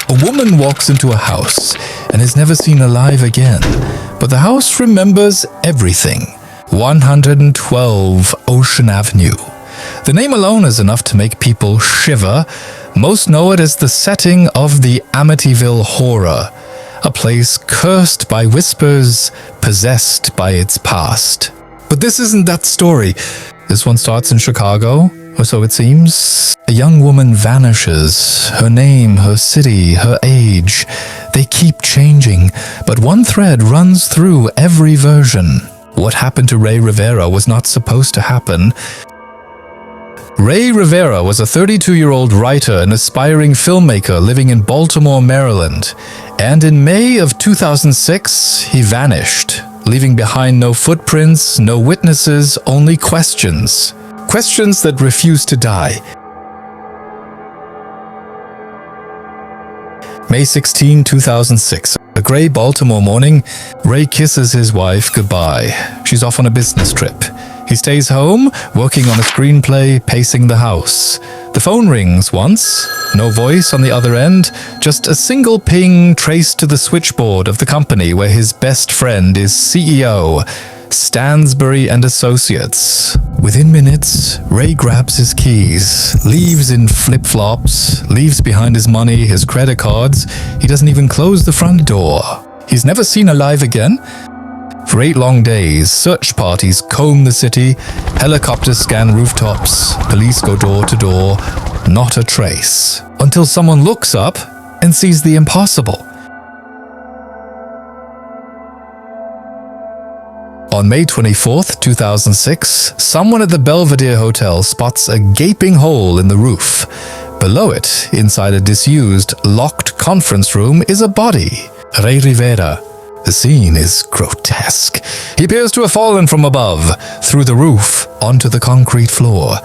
A woman walks into a house and is never seen alive again, but the house remembers everything. 112 Ocean Avenue. The name alone is enough to make people shiver. Most know it as the setting of the Amityville Horror, a place cursed by whispers, possessed by its past. But this isn't that story. This one starts in Chicago, or so it seems. A young woman vanishes. Her name, her city, her age. They keep changing, but one thread runs through every version. What happened to Rey Rivera was not supposed to happen. Rey Rivera was a 32-year-old writer and aspiring filmmaker living in Baltimore, Maryland. And in May of 2006, he vanished, leaving behind no footprints, no witnesses, only questions. Questions that refuse to die. May 16, 2006. A grey Baltimore morning, Rey kisses his wife goodbye. She's off on a business trip. He stays home, working on a screenplay, pacing the house. The phone rings once. No voice on the other end, just a single ping traced to the switchboard of the company where his best friend is CEO, Stansbury and Associates. Within minutes, Rey grabs his keys, leaves in flip-flops, leaves behind his money, his credit cards. He doesn't even close the front door. He's never seen alive again. For 8 long days, search parties comb the city, helicopters scan rooftops, police go door to door, not a trace. Until someone looks up and sees the impossible. On May 24th, 2006, someone at the Belvedere Hotel spots a gaping hole in the roof. Below it, inside a disused, locked conference room, is a body. Rey Rivera. The scene is grotesque. He appears to have fallen from above, through the roof, onto the concrete floor.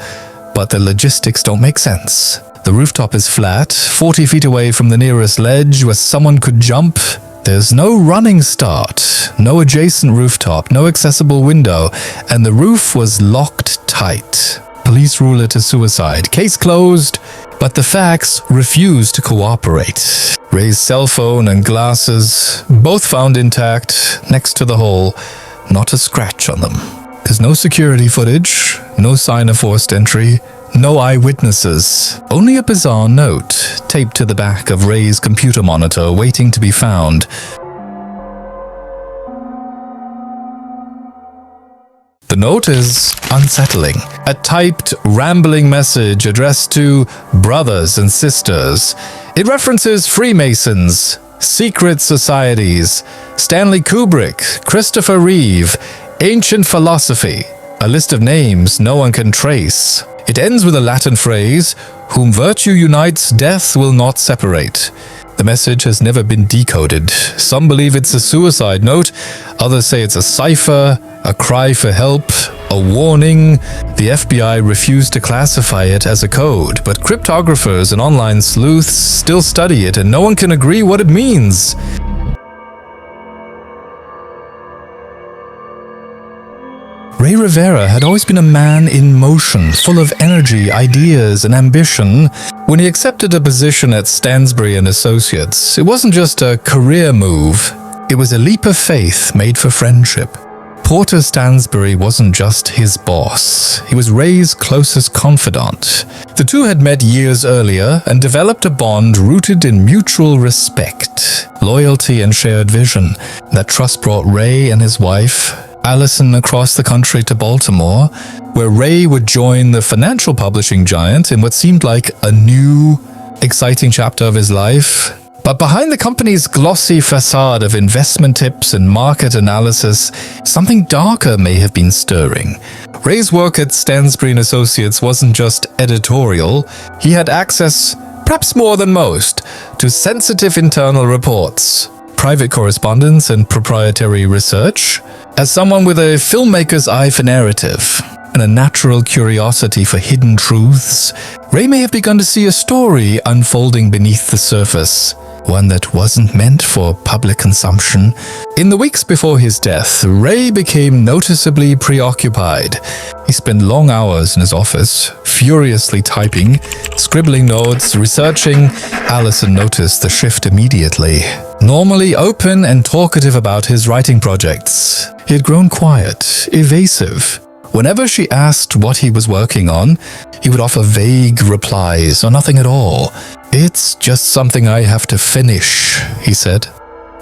But the logistics don't make sense. The rooftop is flat, 40 feet away from the nearest ledge where someone could jump. There's no running start, no adjacent rooftop, no accessible window, and the roof was locked tight. Police rule it a suicide. Case closed, but the facts refuse to cooperate. Rey's cell phone and glasses, both found intact, next to the hole, not a scratch on them. There's no security footage, no sign of forced entry, no eyewitnesses, only a bizarre note taped to the back of Rey's computer monitor waiting to be found. The note is unsettling. A typed, rambling message addressed to brothers and sisters. It references Freemasons, secret societies, Stanley Kubrick, Christopher Reeve, ancient philosophy, a list of names no one can trace. It ends with a Latin phrase, "Whom virtue unites, death will not separate." The message has never been decoded. Some believe it's a suicide note, others say it's a cipher, a cry for help, a warning. The FBI refused to classify it as a code, but cryptographers and online sleuths still study it and no one can agree what it means. Rey Rivera had always been a man in motion, full of energy, ideas, and ambition. When he accepted a position at Stansbury and Associates, it wasn't just a career move. It was a leap of faith made for friendship. Porter Stansbury wasn't just his boss. He was Rey's closest confidant. The two had met years earlier and developed a bond rooted in mutual respect, loyalty, and shared vision. That trust brought Rey and his wife, Allison, across the country to Baltimore, where Rey would join the financial publishing giant in what seemed like a new, exciting chapter of his life. But behind the company's glossy facade of investment tips and market analysis, something darker may have been stirring. Rey's work at Stansbury & Associates wasn't just editorial. He had access, perhaps more than most, to sensitive internal reports, private correspondence, and proprietary research. As someone with a filmmaker's eye for narrative and a natural curiosity for hidden truths, Rey may have begun to see a story unfolding beneath the surface. one that wasn't meant for public consumption. In the weeks before his death, Rey became noticeably preoccupied. He spent long hours in his office, furiously typing, scribbling notes, researching. Allison noticed the shift immediately. Normally open and talkative about his writing projects, he had grown quiet, evasive. Whenever she asked what he was working on, he would offer vague replies or nothing at all. "It's just something I have to finish," he said.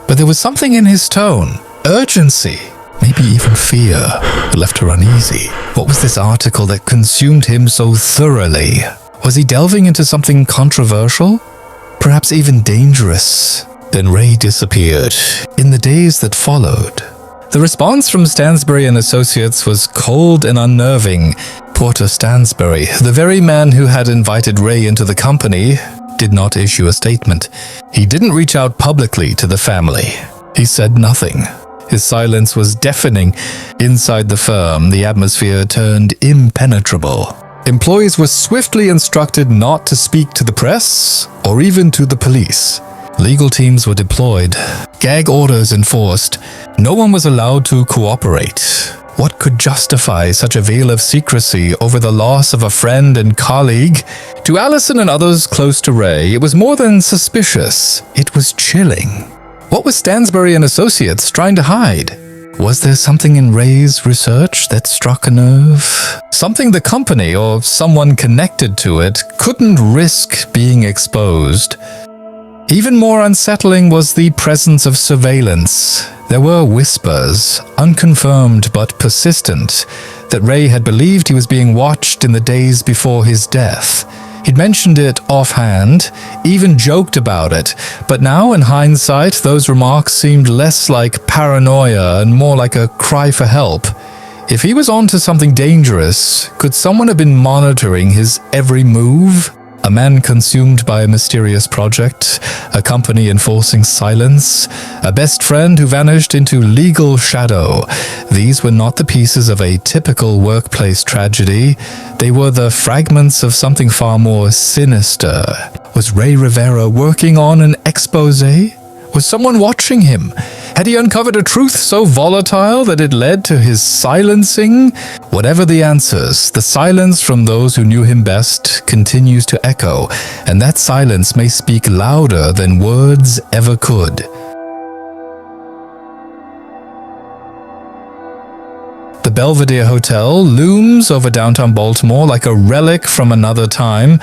But there was something in his tone, urgency, maybe even fear, that left her uneasy. What was this article that consumed him so thoroughly? Was he delving into something controversial? Perhaps even dangerous? Then Rey disappeared. In the days that followed, the response from Stansbury and Associates was cold and unnerving. Porter Stansbury, the very man who had invited Rey into the company, did not issue a statement. He didn't reach out publicly to the family. He said nothing. His silence was deafening. Inside the firm, the atmosphere turned impenetrable. Employees were swiftly instructed not to speak to the press or even to the police. Legal teams were deployed, gag orders enforced. No one was allowed to cooperate. What could justify such a veil of secrecy over the loss of a friend and colleague? To Allison and others close to Rey, it was more than suspicious. It was chilling. What was Stansbury and Associates trying to hide? Was there something in Rey's research that struck a nerve? Something the company or someone connected to it couldn't risk being exposed. Even more unsettling was the presence of surveillance. There were whispers, unconfirmed but persistent, that Rey had believed he was being watched in the days before his death. He'd mentioned it offhand, even joked about it, but now in hindsight those remarks seemed less like paranoia and more like a cry for help. If he was onto something dangerous, could someone have been monitoring his every move? A man consumed by a mysterious project, a company enforcing silence, a best friend who vanished into legal shadow. These were not the pieces of a typical workplace tragedy. They were the fragments of something far more sinister. Was Rey Rivera working on an exposé? Was someone watching him? Had he uncovered a truth so volatile that it led to his silencing? Whatever the answers, the silence from those who knew him best continues to echo, and that silence may speak louder than words ever could. The Belvedere Hotel looms over downtown Baltimore like a relic from another time.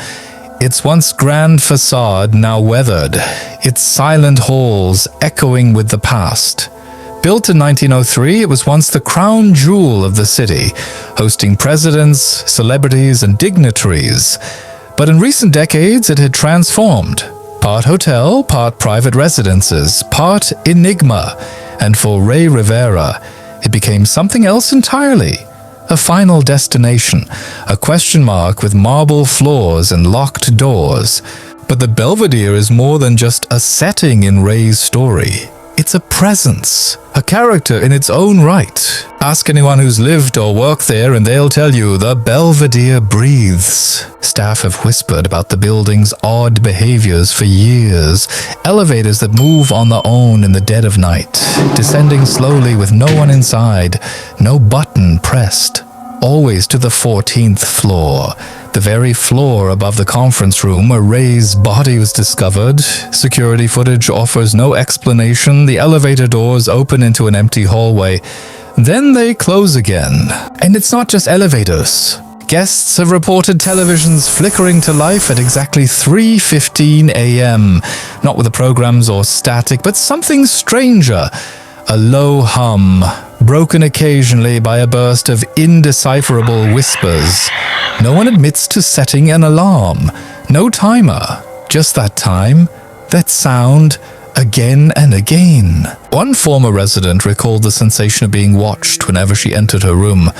Its once grand facade now weathered, its silent halls echoing with the past. Built in 1903, it was once the crown jewel of the city, hosting presidents, celebrities, and dignitaries. But in recent decades, it had transformed. Part hotel, part private residences, part enigma. And for Rey Rivera, it became something else entirely. A final destination, a question mark with marble floors and locked doors. But the Belvedere is more than just a setting in Rey's story. It's a presence, a character in its own right. Ask anyone who's lived or worked there and they'll tell you the Belvedere breathes. Staff have whispered about the building's odd behaviors for years. Elevators that move on their own in the dead of night, descending slowly with no one inside, no button pressed. Always to the 14th floor, the very floor above the conference room where Rey's body was discovered. Security footage offers no explanation. The elevator doors open into an empty hallway. Then they close again. And it's not just elevators. Guests have reported televisions flickering to life at exactly 3:15 a.m. Not with the programs or static, but something stranger. A low hum, broken occasionally by a burst of indecipherable whispers. No one admits to setting an alarm. No timer. Just that time, that sound, again and again. One former resident recalled the sensation of being watched whenever she entered her room.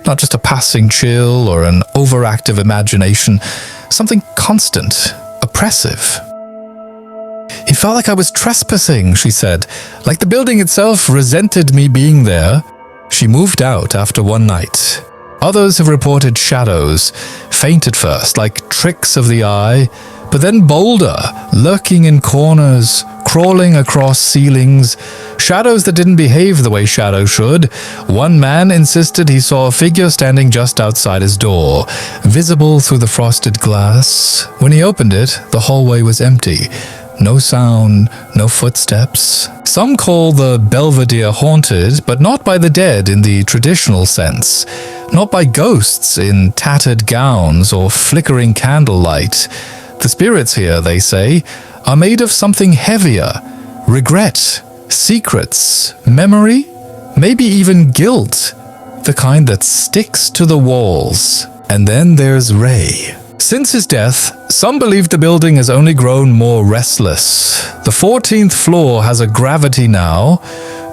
Not just a passing chill or an overactive imagination. Something constant, oppressive. It felt like I was trespassing, she said, like the building itself resented me being there. She moved out after one night. Others have reported shadows, faint at first, like tricks of the eye, but then bolder, lurking in corners, crawling across ceilings, shadows that didn't behave the way shadows should. One man insisted he saw a figure standing just outside his door, visible through the frosted glass. When he opened it, the hallway was empty. No sound, no footsteps. Some call the Belvedere haunted, but not by the dead in the traditional sense. Not by ghosts in tattered gowns or flickering candlelight. The spirits here, they say, are made of something heavier. Regret, secrets, memory, maybe even guilt. The kind that sticks to the walls. And then there's Rey. Since his death, some believe the building has only grown more restless. The 14th floor has a gravity now,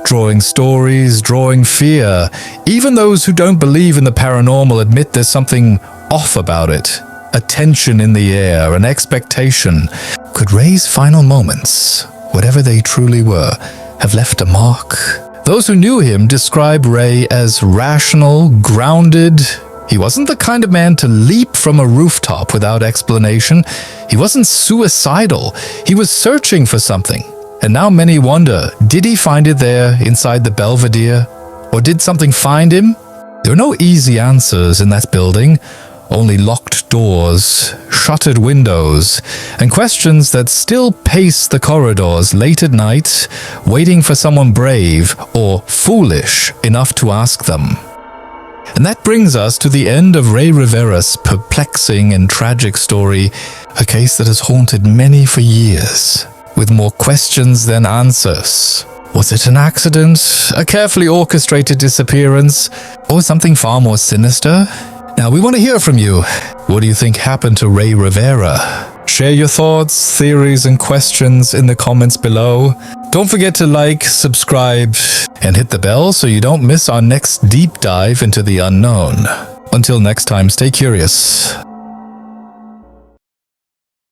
drawing stories, drawing fear. Even those who don't believe in the paranormal admit there's something off about it. A tension in the air, an expectation. Could Rey's final moments, whatever they truly were, have left a mark? Those who knew him describe Rey as rational, grounded. He wasn't the kind of man to leap from a rooftop without explanation. He wasn't suicidal. He was searching for something. And now many wonder, did he find it there inside the Belvedere? Or did something find him? There are no easy answers in that building. Only locked doors, shuttered windows, and questions that still pace the corridors late at night, waiting for someone brave or foolish enough to ask them. And that brings us to the end of Rey Rivera's perplexing and tragic story, a case that has haunted many for years, with more questions than answers. Was it an accident, a carefully orchestrated disappearance, or something far more sinister? Now, we want to hear from you. What do you think happened to Rey Rivera? Share your thoughts, theories, and questions in the comments below. Don't forget to like, subscribe, and hit the bell so you don't miss our next deep dive into the unknown. Until next time, stay curious.